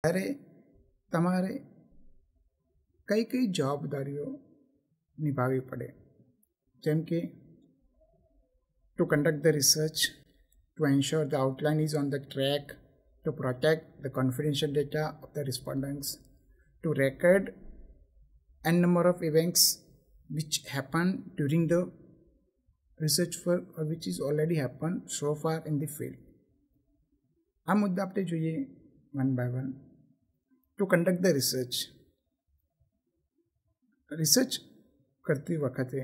ત્યારે તમારે કઈ કઈ જવાબદારીઓ નિભાવવી પડે, જેમ કે to conduct the research, to ensure the outline is on the track, to protect the confidential data of the respondents, to record n number of events which happen during the research work or which is already happened so far in the field. આ મુદ્દા આપણે જોઈએ one by one. To conduct the research. Research કરતી વખતે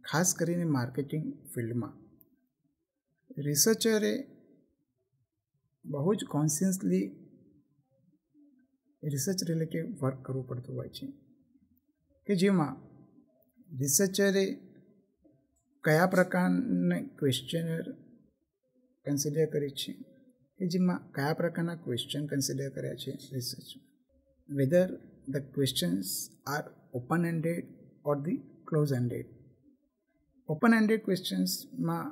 ખાસ કરીને marketing ફિલ્ડમાં રિસર્ચરે બહુ જ કોન્શિયસલી રિસર્ચ રિલેટેડ વર્ક કરવું પડતું હોય છે, કે જેમાં રિસર્ચરે કયા પ્રકારના ક્વેશ્ચનર કન્સિડર કરે છે, કે જેમાં કયા પ્રકારના ક્વેશ્ચન કન્સિડર કર્યા છે research, whether the questions are open ended or the close ended. Open ended ક્વેશ્ચન્સમાં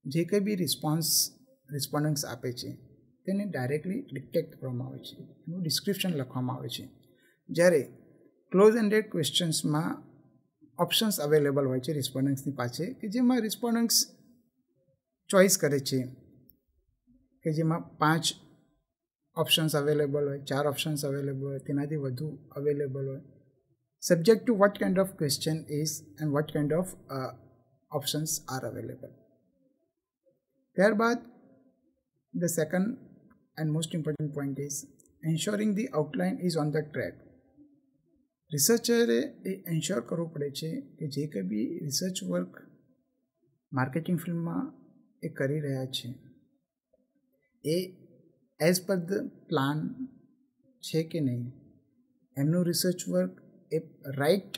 જે કંઈ બી રિસ્પોન્ડન્ટ્સ આપે છે તેને ડાયરેક્ટલી ડિક્ટેટ કરવામાં આવે છે, એનું ડિસ્ક્રિપ્શન લખવામાં આવે છે. જ્યારે ક્લોઝ એન્ડેડ ક્વેશ્ચન્સમાં ઓપ્શન્સ અવેલેબલ હોય છે રિસ્પોન્ડન્ટ્સની પાસે, કે જેમાં રિસ્પોન્ડન્ટ્સ ચોઇસ કરે છે, કે જેમાં 5 ઓપ્શન્સ અવેલેબલ હોય, 4 ઓપ્શન્સ અવેલેબલ હોય, તેનાથી વધુ અવેલેબલ હોય, subject to what kind of question is and what kind of options are available. ત્યારબાદ the second and most important point is ensuring the outline is on the track. રિસર્ચરે એ ensure કરવું પડે છે કે જે કંઈ બી રિસર્ચ વર્ક માર્કેટિંગ ફિલ્ડમાં એ કરી રહ્યા છે એ એઝ પર ધ પ્લાન છે કે નહીં, એમનું રિસર્ચ વર્ક એ રાઇટ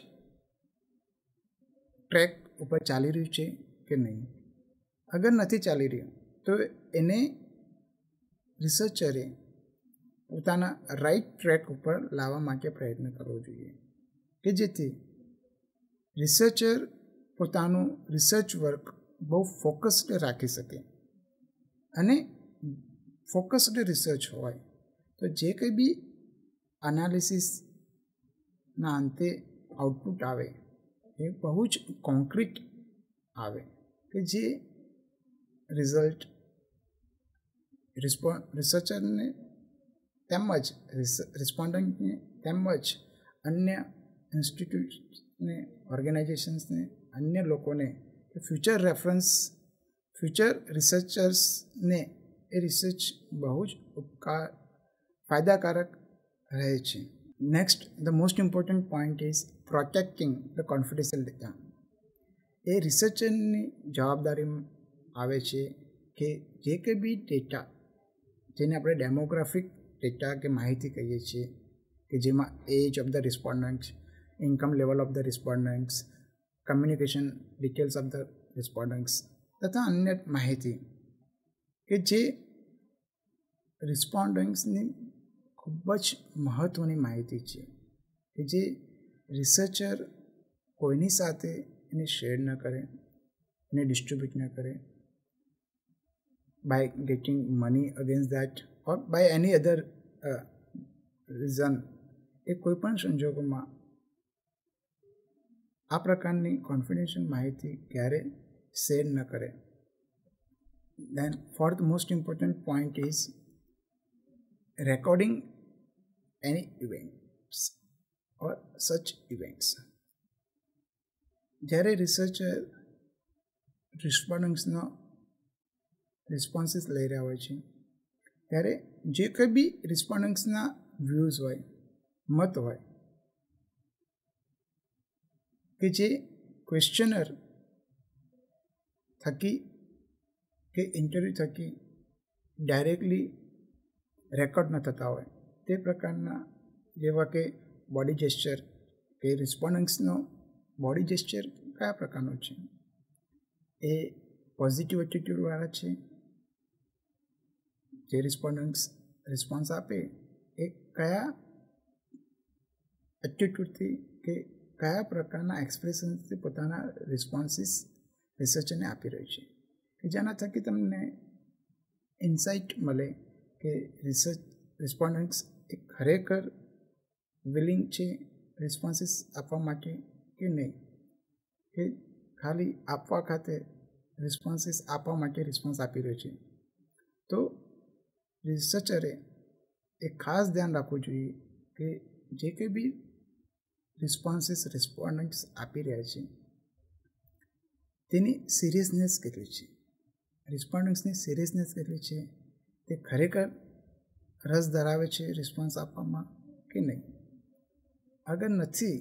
ટ્રેક ઉપર ચાલી રહ્યું છે કે નહીં. અગર નથી ચાલી રહ્યું તો એને રિસર્ચરે પોતાના રાઇટ ટ્રેક ઉપર લાવવા માટે પ્રયત્ન કરવો જોઈએ, કે જેથી રિસર્ચર પોતાનું રિસર્ચ વર્ક બહુ ફોકસ્ડ રાખી શકે. અને ફોકસ્ડ રિસર્ચ હોય તો જે કંઈ બી એનાલિસિસના અંતે આઉટપુટ આવે એ બહુ જ કોન્ક્રીટ આવે, કે જે રિઝલ્ટ રિસર્ચરને તેમજ રિસ્પોન્ડન્ટને તેમજ અન્ય ઇન્સ્ટિટ્યૂટ્સને, ઓર્ગેનાઇઝેશન્સને, અન્ય લોકોને કે ફ્યુચર રિસર્ચર્સને એ રિસર્ચ બહુ જ ફાયદાકારક રહે છે. Next the most important point is protecting the confidential data. એ રિસર્ચરની જવાબદારી આવે છે કે જે કંઈ બી ડેટા, જેને આપણે ડેમોગ્રાફિક ડેટા કે માહિતી કહીએ છીએ, કે જેમાં age of the respondents, income level of the respondents, communication details of the respondents તથા અન્ય માહિતી કે જે રિસ્પોન્ડન્ટ્સની ખૂબ જ મહત્ત્વની માહિતી છે, કે જે રિસર્ચર કોઈની સાથે એને શેર ન કરે, એને ડિસ્ટ્રીબ્યુટ ન કરે by getting money against that or by any other reason. એ કોઈ પણ સંજોગોમાં આ પ્રકારની કોન્ફિડેન્શિયલ માહિતી ક્યારે શેર ન કરે. Then fourth most important point is recording any events or such events. જ્યારે રિસર્ચર રિસ્પોન્ડન્ટ્સનો રિસ્પોન્સીસ લઈ રહ્યા હોય છે ત્યારે જે કંઈ બી રિસ્પોન્ડન્ટ્સના વ્યૂઝ હોય, મત હોય, કે જે ક્વેશ્ચનર થકી કે ઇન્ટરવ્યૂ થકી ડાયરેક્ટલી રેકોર્ડ ન થતા હોય તે પ્રકારના, જેવા કે બોડી જેસ્ચર, કે રિસ્પોન્ડન્ટ્સનો બોડી જેસ્ચર કયા પ્રકારનો છે, એ પોઝિટિવ એટીટ્યૂડવાળા છે, જે રિસ્પોન્ડન્ટ્સ રિસ્પોન્સ આપે એ કયા એટીટ્યૂડથી કે કયા પ્રકારના એક્સપ્રેશન્સથી પોતાના રિસ્પોન્સીસ રિસર્ચરને આપી રહ્યું છે, કે જેના થકી તમને ઇન્સાઇટ મળે કે રિસર્ચ રિસ્પોન્ડન્ટ્સ એ ખરેખર વિલિંગ છે રિસ્પોન્સીસ આપવા માટે કે નહીં, કે ખાલી આપવા ખાતે રિસ્પોન્સીસ આપવા માટે રિસ્પોન્સ આપી રહ્યો છે. તો રિસર્ચરે એ ખાસ ધ્યાન રાખવું જોઈએ કે જે કંઈ બી રિસ્પોન્સીસ રિસ્પોન્ડન્ટ્સ આપી રહ્યા છે તેની સિરિયસનેસ કેટલી છે, રિસ્પોન્ડન્ટ્સની સિરિયસનેસ કેટલી છે, તે ખરેખર રસ ધરાવે છે રિસ્પોન્સ આપવામાં કે નહીં. અગર નથી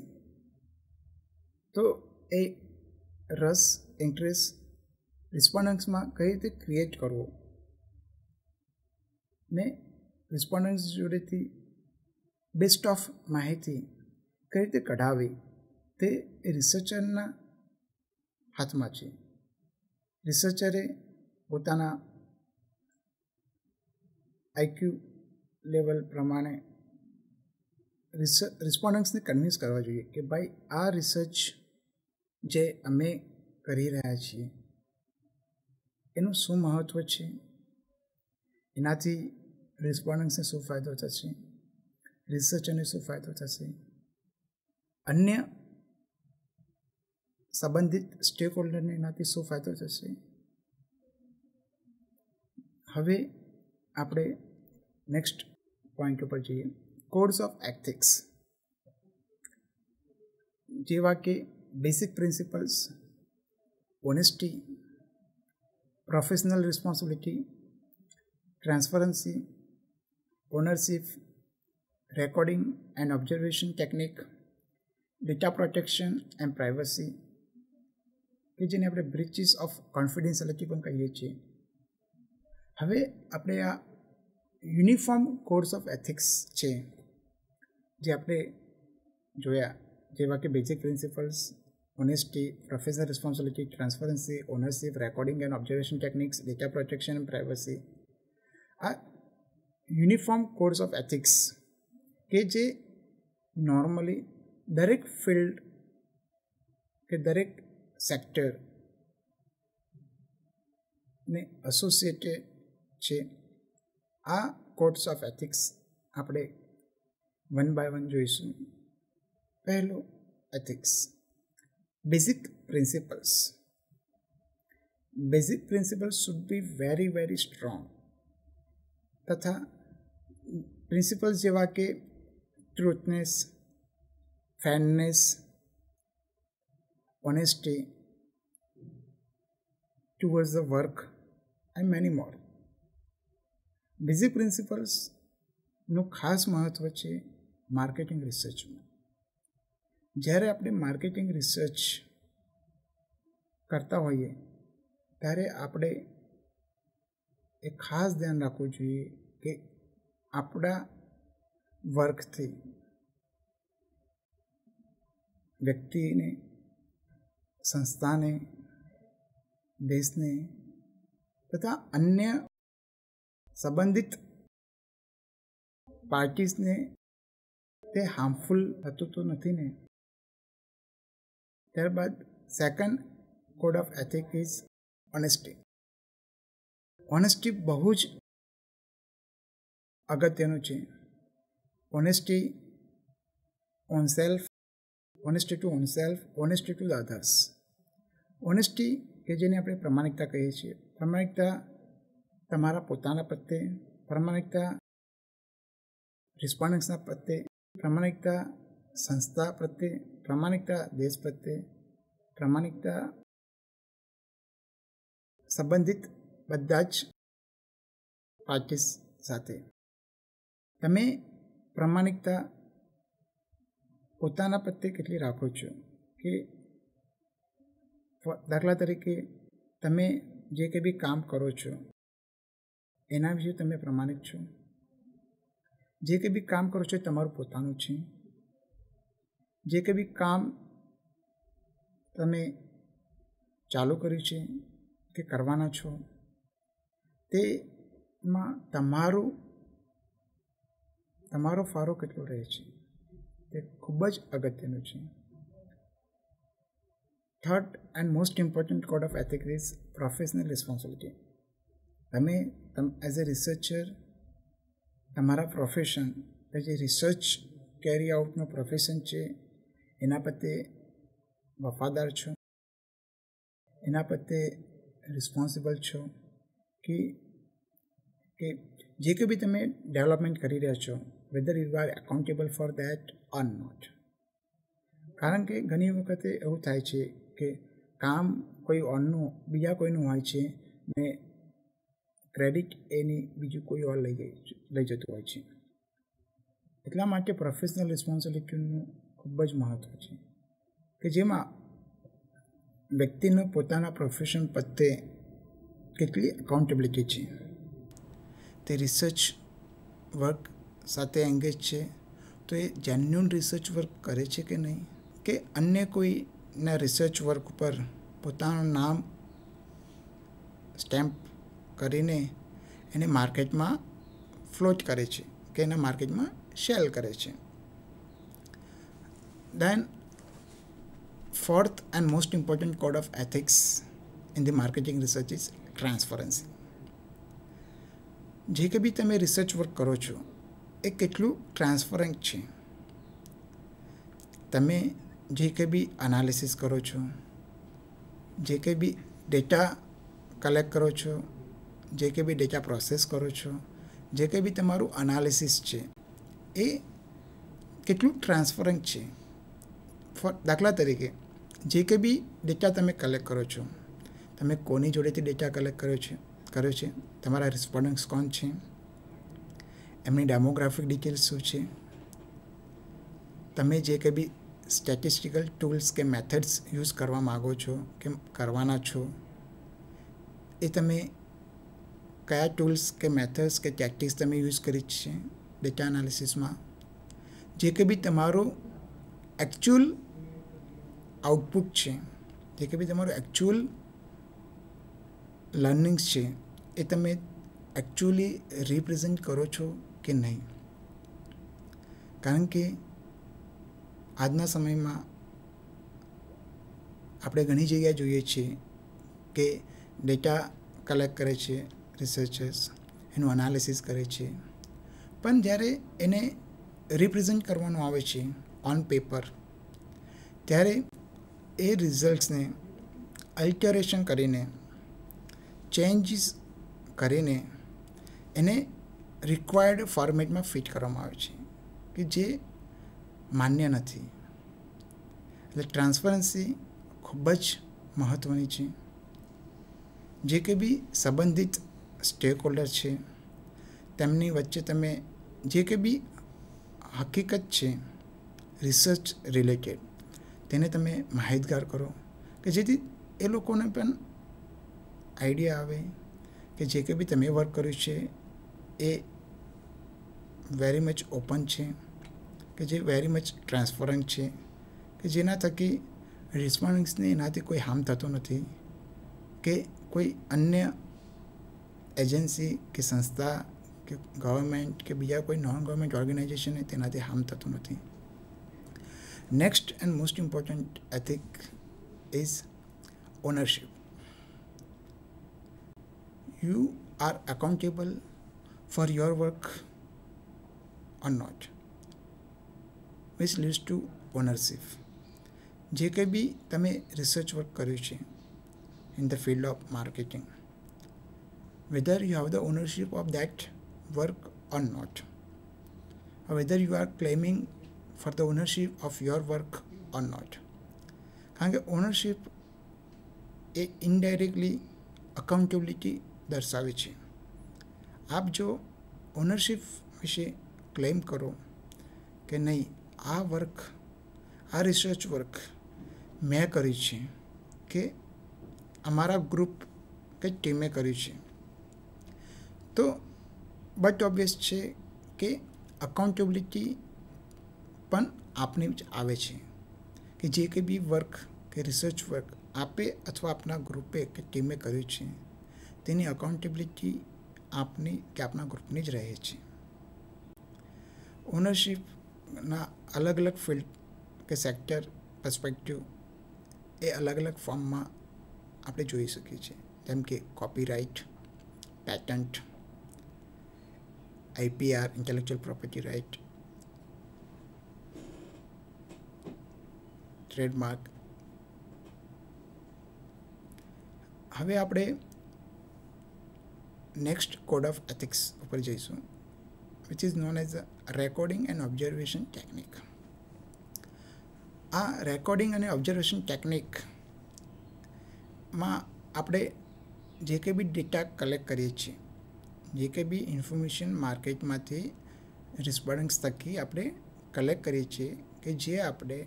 તો એ રસ ઇન્ટરેસ્ટ રિસ્પોન્ડન્ટ્સમાં કઈ રીતે ક્રિએટ કરવો ને રિસ્પોન્ડન્ટ્સ જોડેથી બેસ્ટ ઓફ માહિતી કઈ રીતે કઢાવી તે રિસર્ચરના હાથમાં છે. રિસર્ચરે પોતાના આઈક્યુ લેવલ પ્રમાણે રિસ્પોન્ડન્ટ્સને કન્વિન્સ કરવા જોઈએ કે ભાઈ આ રિસર્ચ જે અમે કરી રહ્યા છીએ એનું શું મહત્ત્વ છે, એનાથી રિસ્પોન્ડન્ટ્સને શું ફાયદો થશે, રિસર્ચરને શું ફાયદો થશે, અન્ય સંબંધિત સ્ટેક હોલ્ડરને એનાથી શું ફાયદો થશે. હવે આપણે નેક્સ્ટ પોઈન્ટ ઉપર જઈએ, કોડ્સ ઓફ એથિક્સ, જેવા કે basic principles, honesty, professional responsibility, transparency, ownership, recording and observation technique, data protection and privacy, કે જેને આપણે બ્રીચીસ ઓફ કોન્ફિડેન્શિયલિટી પણ કહીએ છીએ. હવે આપણે આ યુનિફોર્મ કોડ્સ ઓફ એથિક્સ છે જે આપણે જોયા, જેવા કે basic principles, honesty, professional responsibility, transparency, ownership, recording and observation techniques, data protection and privacy. આ યુનિફોર્મ કોડ્સ ઓફ એથિક્સ કે જે નોર્મલી દરેક ફિલ્ડ કે દરેક સેક્ટર ને એસોસિએટેડ છે. આ કોડ્સ ઓફ એથિક્સ આપણે વન બાય વન જોઈશું. પહેલું, ethics, basic principles. Basic principles should be very very strong, તથા પ્રિન્સિપલ્સ જેવા કે truthness, fairness, honesty towards the work and many more. Basic પ્રિન્સિપલ્સનું ખાસ મહત્ત્વ છે માર્કેટિંગ રિસર્ચમાં. જ્યારે આપણે માર્કેટિંગ રિસર્ચ કરતા હોઈએ ત્યારે આપણે એ ખાસ ધ્યાન રાખવું જોઈએ કે આપણા વર્કથી વ્યક્તિને, સંસ્થાને, દેશને તથા અન્ય સંબંધિત પાર્ટીસને તે હાર્મફુલ થતું તો નથી ને. ત્યારબાદ second code of ethic is honesty. Honesty બહુ જ અગત્યનું છે. Honesty on self, honesty to on self, honesty to the others. Honesty કે જેને આપણે પ્રમાણિકતા કહીએ છીએ, પ્રમાણિકતા તમારા પોતાના પ્રત્યે, પ્રમાણિકતા રિસ્પોન્ડન્ટ્સના પ્રત્યે, પ્રમાણિકતા સંસ્થા પ્રત્યે, પ્રમાણિકતા દેશ પ્રત્યે, પ્રમાણિકતા સંબંધિત બધા જ પાર્ટીસ સાથે. તમે પ્રમાણિકતા પોતાના પ્રત્યે કેટલી રાખો છો, કે દાખલા તરીકે તમે જે કંઈ બી કામ કરો છો એના વિશે તમે પ્રમાણિક છો. જે કંઈ બી કામ કરો છો એ તમારું પોતાનું છે. જે કંઈ બી કામ તમે ચાલુ કર્યું છે કે કરવાના છો તેમાં તમારો ફાળો કેટલો રહે છે તે ખૂબ જ અગત્યનું છે. Third and most important code of ethics is professional responsibility. તમે એઝ એ રિસર્ચર તમારા પ્રોફેશન કે જે રિસર્ચ કેરી આઉટનું પ્રોફેશન છે એના પ્રત્યે વફાદાર છો, એના પ્રત્યે રિસ્પોન્સિબલ છો કે જે કંઈ બી તમે ડેવલપમેન્ટ કરી રહ્યા છો whether you are accountable for that or not. કારણ કે ઘણી વખતે એવું થાય છે કે કામ કોઈ ઓરનું બીજા કોઈનું હોય છે ને ક્રેડિટ એની બીજું કોઈ ઓર લઈ જતું હોય છે. એટલા માટે પ્રોફેશનલ રિસ્પોન્સિબિલિટીનું ખૂબ જ મહત્ત્વ છે કે જેમાં વ્યક્તિનું પોતાના પ્રોફેશન પ્રત્યે કેટલી એકાઉન્ટેબિલિટી છે, તે રિસર્ચ વર્ક સાથે એંગેજ છે તો એ જેન્યુન રિસર્ચ વર્ક કરે છે કે નહીં, કે અન્ય કોઈના રિસર્ચ વર્ક ઉપર પોતાનું નામ સ્ટેમ્પ કરીને એને માર્કેટમાં ફ્લોટ કરે છે કે એના માર્કેટમાં સેલ કરે છે. દેન fourth and most important code of ethics in the marketing research is transparency. જે કે બી તમે રિસર્ચ વર્ક કરો છો એ કેટલું ટ્રાન્સપરન્ટ છે. તમે જે કંઈ બી એનાલિસિસ કરો છો, જે કંઈ બી ડેટા કલેક્ટ કરો છો, જે કંઈ બી ડેટા પ્રોસેસ કરો છો, જે કંઈ બી તમારું એનાલિસિસ છે એ કેટલું ટ્રાન્સપરન્ટ છે. દાખલા તરીકે જે કંઈ બી ડેટા તમે કલેક્ટ કરો છો, તમે કોની જોડેથી ડેટા કલેક્ટ કર્યો છે, તમારા રિસ્પોન્ડન્ટ્સ કોણ છે, એમની ડેમોગ્રાફિક ડિટેલ્સ શું છે, તમે જે કંઈ બી સ્ટેટિસ્ટિકલ ટૂલ્સ કે મેથડ્સ યુઝ કરવા માગો છો કે કરવાના છો, એ તમે કયા ટૂલ્સ કે મેથડ્સ કે ટેક્ટિક્સ તમે યુઝ કરી છે ડેટા એનાલિસિસમાં. જે કંઈ બી તમારું એકચ્યુઅલ આઉટપુટ છે, જે કંઈ બી તમારું એકચ્યુઅલ લર્નિંગ્સ છે એ તમે એકચ્યુઅલી રિપ્રેઝેન્ટ કરો છો કે નહીં. કારણ કે આજના સમયમાં આપણે ઘણી જગ્યાએ જોઈએ છીએ કે ડેટા કલેક્ટ કરે છે રિસર્ચર્સ, એનું એનાલિસિસ કરે છે, પણ જ્યારે એને રિપ્રેઝેન્ટ કરવાનું આવે છે ઓન પેપર ત્યારે એ રિઝલ્ટ્સને અલ્ટરેશન કરીને, ચેન્જીસ કરીને એને રિક્વાયર્ડ ફોર્મેટમાં ફિટ કરવામાં આવે છે કે જે માન્ય નથી. એટલે ટ્રાન્સપરન્સી ખૂબ જ મહત્ત્વની છે. જે કંઈ બી સંબંધિત સ્ટેક હોલ્ડર છે તેમની વચ્ચે તમે જે કંઈ બી હકીકત છે રિસર્ચ રિલેટેડ તેને તમે માહિતગાર કરો કે જેથી એ લોકોને પણ આઈડિયા આવે કે જે કંઈ બી તમે વર્ક કર્યું છે એ વેરી મચ ઓપન છે, કે જે વેરી મચ ટ્રાન્સપરન્ટ છે, કે જેના થકી રિસ્પોન્ડન્ટ્સને એનાથી કોઈ હાર્મ થતું નથી, કે કોઈ અન્ય એજન્સી કે સંસ્થા કે ગવર્મેન્ટ કે બીજા કોઈ નોન ગવર્મેન્ટ ઓર્ગેનાઇઝેશનને તેનાથી હાર્મ થતું નથી. Next and most important ethic is ownership. You are accountable for your work or not, which leads to ownership. જે કંઈ બી તમે રિસર્ચ વર્ક કર્યું છે in the field of marketing, whether you have the ownership of that work or not, or whether you are claiming for the ownership of your work or not. કારણ કે ownership એ indirectly accountability દર્શાવે છે. આપ જો ownership વિશે claim કરો કે નહીં, આ વર્ક, આ રિસર્ચ વર્ક મેં કર્યું છે કે અમારા ગ્રુપ કે ટીમે કર્યું છે, તો બટ ઓબ્વિયસ છે કે અકાઉન્ટેબિલિટી પણ આપને જ આવે છે કે જે કંઈ બી વર્ક કે રિસર્ચ વર્ક આપે અથવા આપના ગ્રુપે કે ટીમે કર્યું છે તેની અકાઉન્ટેબિલિટી આપની કે આપના ગ્રુપની જ રહે છે. ઓનરશિપના અલગ અલગ ફિલ્ડ કે સેક્ટર પર્સપેક્ટિવ એ અલગ અલગ ફોર્મમાં આપણે જોઈ શકીએ છીએ, જેમ કે copyright, patent, IPR, intellectual property right, trademark. હવે આપણે નેક્સ્ટ કોડ ઓફ એથિક્સ ઉપર જઈશું, which is known as recording and observation technique. આ રેકોર્ડિંગ અને ઓબ્ઝર્વેશન ટેકનિકમાં આપણે જે કંઈ બી ડેટા કલેક્ટ કરીએ છીએ, જે કંઈ બી ઇન્ફોર્મેશન માર્કેટમાંથી રિસ્પોન્ડન્ટ્સ થકી આપણે કલેક્ટ કરીએ છીએ, કે જે આપણે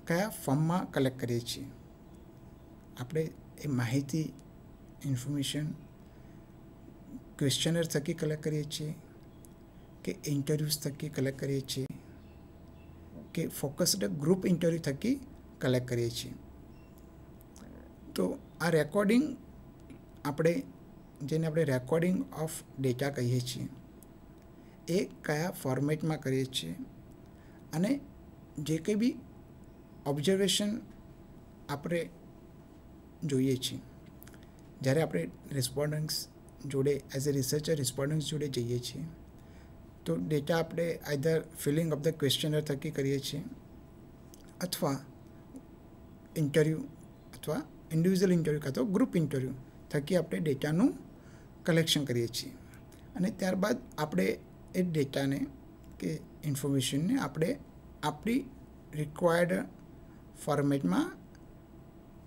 કયા ફોર્મમાં કલેક્ટ કરીએ છીએ. આપણે એ માહિતી ઇન્ફોર્મેશન ક્વેશ્ચનર થકી કલેક્ટ કરીએ છીએ, કે ઇન્ટરવ્યૂઝ થકી કલેક્ટ કરીએ છીએ, કે ફોકસ્ડ ગ્રુપ ઇન્ટરવ્યૂ થકી કલેક્ટ કરીએ છીએ. તો આ રેકોર્ડિંગ આપણે જેને આપણે રેકોર્ડિંગ ઓફ ડેટા કહીએ છીએ, એ કયા ફોર્મેટમાં કરીએ છીએ, અને જે કંઈ બી ઓબ્ઝર્વેશન આપણે જોઈએ છીએ, જ્યારે આપણે રિસ્પોન્ડન્ટ્સ જોડે એઝ એ રિસર્ચર રિસ્પોન્ડન્ટ્સ જોડે જઈએ છીએ, તો ડેટા આપણે either feeling of the questioner થકી કરીએ છીએ, અથવા ઇન્ટરવ્યૂ અથવા ઇન્ડિવિજ્યુઅલ ઇન્ટરવ્યૂ કાં તો ગ્રુપ ઇન્ટરવ્યૂ થકી આપણે ડેટાનું કલેક્શન કરીએ છીએ. અને ત્યારબાદ આપણે એ ડેટાને કે ઇન્ફોર્મેશનને આપણે આપણી રિક્વાયર્ડ ફોર્મેટમાં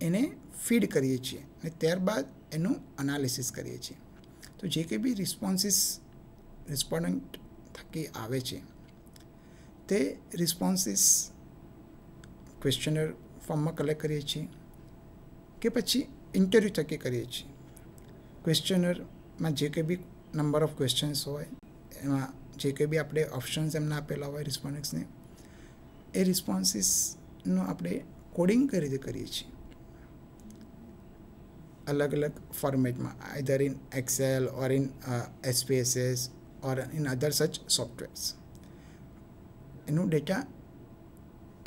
એને ફીડ કરીએ છીએ, અને ત્યારબાદ એનું અનાલિસિસ કરીએ છીએ. તો જે કંઈ બી રિસ્પોન્ડન્ટ થકી આવે છે, તે રિસ્પોન્સીસ ક્વેશ્ચનર ફોર્મમાં કલેક્ટ કરીએ છીએ, કે પછી ઇન્ટરવ્યૂ થકી કરીએ છીએ. ક્વેશ્ચનરમાં જે કંઈ બી નંબર ઓફ ક્વેશ્ચન્સ હોય, એમાં જે કંઈ બી આપણે ઓપ્શન્સ એમને આપેલા હોય રિસ્પોન્ડન્ટ્સને, એ રિસ્પોન્સીસનું આપણે કોડિંગ કઈ રીતે કરીએ છીએ, અલગ અલગ ફોર્મેટમાં, either in Excel or in SPSS or in other such softwares. એનું ડેટા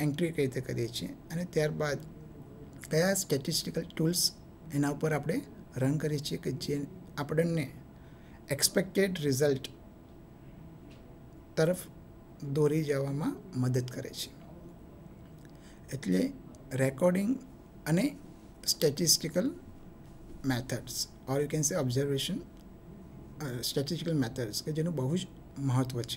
એન્ટ્રી કઈ રીતે કરીએ છીએ, અને ત્યારબાદ કયા સ્ટેટિસ્ટિકલ ટૂલ્સ એના ઉપર આપણે રન કરીએ છીએ, કે જે આપણને એક્સપેક્ટેડ રિઝલ્ટ તરફ દોરી જવામાં મદદ કરે છે. એટલે રેકોર્ડિંગ અને statistical methods or you can say observation statistical methods, કે જેનું બહુ જ મહત્ત્વ છે.